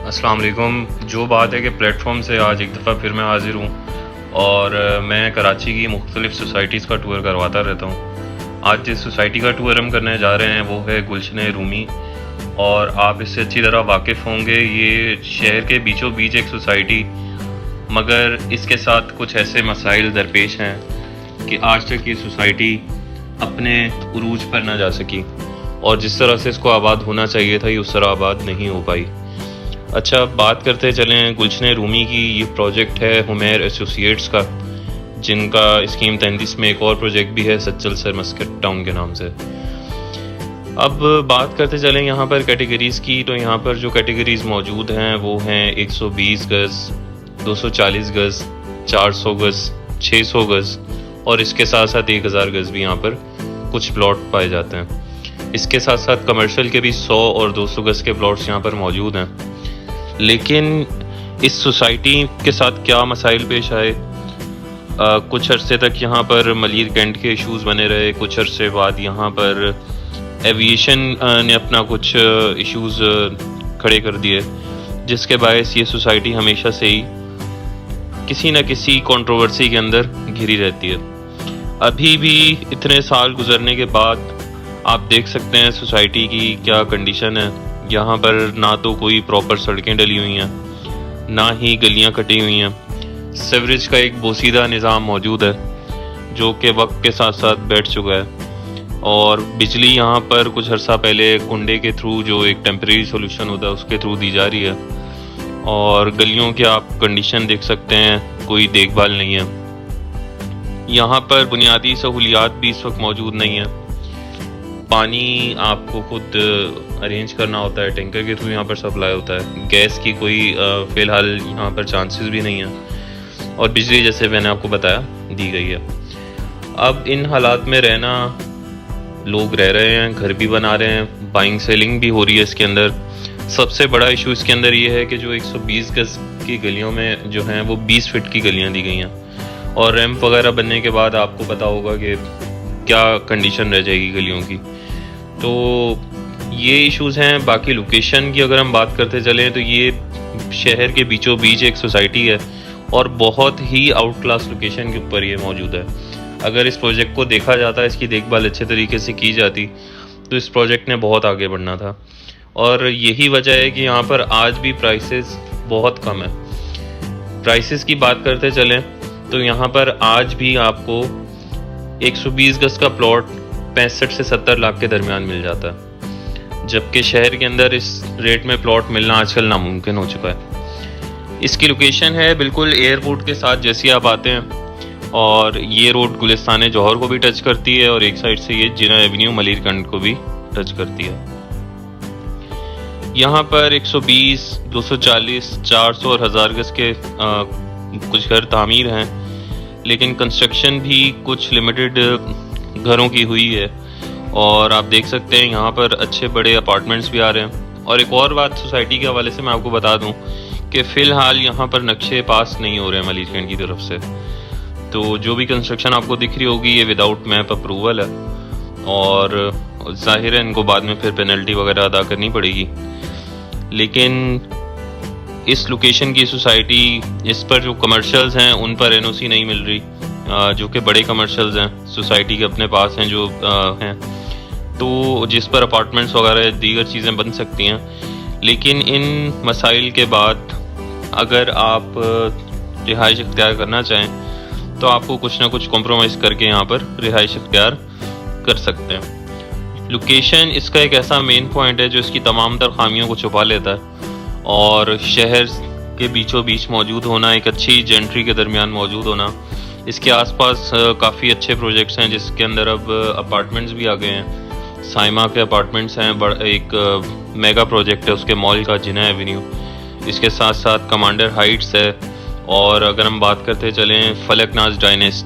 अस्सलाम वालेकुम। जो बात है कि प्लेटफॉर्म से आज एक दफ़ा फिर मैं हाज़िर हूँ और मैं कराची की मुख्तलिफ़ सोसाइटीज़ का टूर करवाता रहता हूँ। आज जिस सोसाइटी का टूर हम करने जा रहे हैं वो है गुलशन रूमी, और आप इससे अच्छी तरह वाकिफ़ होंगे। ये शहर के बीचों बीच एक सोसाइटी, मगर इसके साथ कुछ ऐसे मसाइल दरपेश हैं कि आज तक ये सोसाइटी अपने उरूज पर ना जा सकी, और जिस तरह से इसको आबाद होना चाहिए था ये उस तरह आबाद नहीं हो पाई। अच्छा, बात करते चलें गुलशन रूमी की। ये प्रोजेक्ट है हुमैर एसोसिएट्स का, जिनका स्कीम 33 में एक और प्रोजेक्ट भी है सच्चल सर मस्कट टाउन के नाम से। अब बात करते चलें यहाँ पर कैटेगरीज़ की, तो यहाँ पर जो कैटेगरीज़ मौजूद हैं वो हैं 120 गज़, 240 गज़, 400 गज़, 600 गज़, और इसके साथ साथ 1000 गज़ भी यहाँ पर कुछ प्लॉट पाए जाते हैं। इसके साथ साथ कमर्शियल के भी 100 और 200 गज़ के प्लॉट्स यहाँ पर मौजूद हैं। लेकिन इस सोसाइटी के साथ क्या मसाइल पेश आए? कुछ अरसे तक यहाँ पर मलीर कैंट के इश्यूज़ बने रहे। कुछ अरसे बाद यहाँ पर एविएशन ने अपना कुछ इश्यूज़ खड़े कर दिए, जिसके बायस ये सोसाइटी हमेशा से ही किसी न किसी कंट्रोवर्सी के अंदर घिरी रहती है। अभी भी इतने साल गुजरने के बाद आप देख सकते हैं सोसाइटी की क्या कंडीशन है। यहाँ पर ना तो कोई प्रॉपर सड़कें डली हुई हैं, ना ही गलियाँ कटी हुई हैं। सीवरेज का एक बोसीदा निज़ाम मौजूद है जो कि वक्त के साथ साथ बैठ चुका है, और बिजली यहाँ पर कुछ अर्सा पहले कुंडे के थ्रू, जो एक टेम्परेरी सोल्यूशन होता है, उसके थ्रू दी जा रही है। और गलियों की आप कंडीशन देख सकते हैं, कोई देखभाल नहीं है। यहाँ पर बुनियादी सहूलियात भी इस वक्त मौजूद नहीं है। पानी आपको खुद अरेंज करना होता है, टैंकर के थ्रू यहाँ पर सप्लाई होता है। गैस की कोई फ़िलहाल यहाँ पर चांसेस भी नहीं है, और बिजली जैसे मैंने आपको बताया दी गई है। अब इन हालात में रहना, लोग रह रहे हैं, घर भी बना रहे हैं, बाइंग सेलिंग भी हो रही है इसके अंदर। सबसे बड़ा इशू इसके अंदर ये है कि जो 120 गज़ की गलियों में जो हैं वो 20 फीट की गलियाँ दी गई हैं, और रैंप वगैरह बनने के बाद आपको पता होगा कि क्या कंडीशन रह जाएगी गलियों की। तो ये इश्यूज़ हैं। बाकी लोकेशन की अगर हम बात करते चलें तो ये शहर के बीचों बीच एक सोसाइटी है, और बहुत ही आउट क्लास लोकेशन के ऊपर ये मौजूद है। अगर इस प्रोजेक्ट को देखा जाता, इसकी देखभाल अच्छे तरीके से की जाती, तो इस प्रोजेक्ट ने बहुत आगे बढ़ना था। और यही वजह है कि यहाँ पर आज भी प्राइसेस बहुत कम है। प्राइसेस की बात करते चलें तो यहाँ पर आज भी आपको 120 गज़ का प्लॉट 65 से 70 लाख के दरमियान मिल जाता है, जबकि शहर के अंदर इस रेट में प्लॉट मिलना आजकल नामुमकिन हो चुका है। इसकी लोकेशन है बिल्कुल एयरपोर्ट के साथ जैसे आप आते हैं, और ये रोड गुलिस्तान जौहर को भी टच करती है, और एक साइड से ये जिना एवेन्यू मलीर कैंट को भी टच करती है। यहाँ पर 120, 240, 400 और 1000 गज़ के कुछ घर तामीर हैं, लेकिन कंस्ट्रक्शन भी कुछ लिमिटेड घरों की हुई है। और आप देख सकते हैं यहाँ पर अच्छे बड़े अपार्टमेंट्स भी आ रहे हैं। और एक और बात सोसाइटी के हवाले से मैं आपको बता दूं कि फ़िलहाल यहाँ पर नक्शे पास नहीं हो रहे हैं मलीर कैंट की तरफ से। तो जो भी कंस्ट्रक्शन आपको दिख रही होगी ये विदाउट मैप अप्रूवल है, और जाहिर है इनको बाद में फिर पेनल्टी वगैरह अदा करनी पड़ेगी। लेकिन इस लोकेशन की सोसाइटी, इस पर जो कमर्शियल्स हैं उन पर एनओसी नहीं मिल रही, जो कि बड़े कमर्शियल्स हैं सोसाइटी के अपने पास हैं जो हैं, तो जिस पर अपार्टमेंट्स वगैरह दीगर चीज़ें बन सकती हैं। लेकिन इन मसाइल के बाद अगर आप रिहाइश इख्तियार करना चाहें तो आपको कुछ ना कुछ कॉम्प्रोमाइज़ करके यहाँ पर रिहाइश इख्तियार कर सकते हैं। लोकेशन इसका एक ऐसा मेन पॉइंट है जो इसकी तमाम तर खामियों को छुपा लेता है, और शहर के बीचों बीच मौजूद होना, एक अच्छी जेंट्री के दरमियान मौजूद होना। इसके आसपास काफ़ी अच्छे प्रोजेक्ट्स हैं जिसके अंदर अब अपार्टमेंट्स भी आ गए हैं। साइमा के अपार्टमेंट्स हैं, एक मेगा प्रोजेक्ट है उसके मॉल का, जिना एवेन्यू। इसके साथ साथ कमांडर हाइट्स है, और अगर हम बात करते चलें फलकनाज डायनेस्टी